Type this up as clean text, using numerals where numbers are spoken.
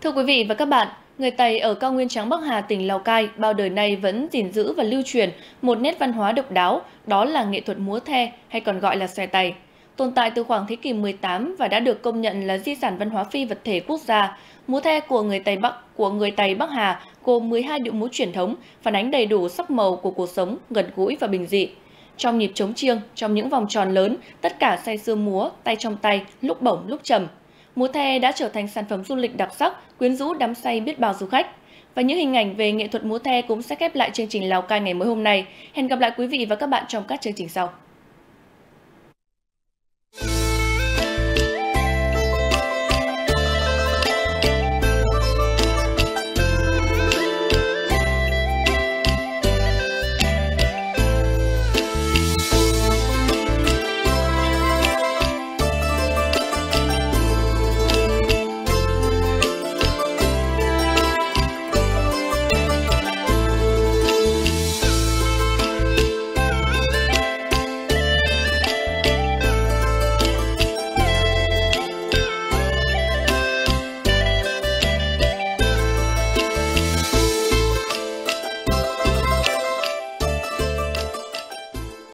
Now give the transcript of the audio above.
Thưa quý vị và các bạn, người Tày ở cao nguyên trắng Bắc Hà, tỉnh Lào Cai bao đời nay vẫn gìn giữ và lưu truyền một nét văn hóa độc đáo, đó là nghệ thuật múa the hay còn gọi là xòe Tày. Tồn tại từ khoảng thế kỷ 18 và đã được công nhận là di sản văn hóa phi vật thể quốc gia. Múa the của người Tày Bắc Hà gồm 12 điệu múa truyền thống, phản ánh đầy đủ sắc màu của cuộc sống, gần gũi và bình dị. Trong nhịp trống chiêng, trong những vòng tròn lớn, tất cả say sưa múa, tay trong tay, lúc bổng lúc trầm. Múa the đã trở thành sản phẩm du lịch đặc sắc, quyến rũ đắm say biết bao du khách. Và những hình ảnh về nghệ thuật múa the cũng sẽ khép lại chương trình Lào Cai ngày mới hôm nay. Hẹn gặp lại quý vị và các bạn trong các chương trình sau.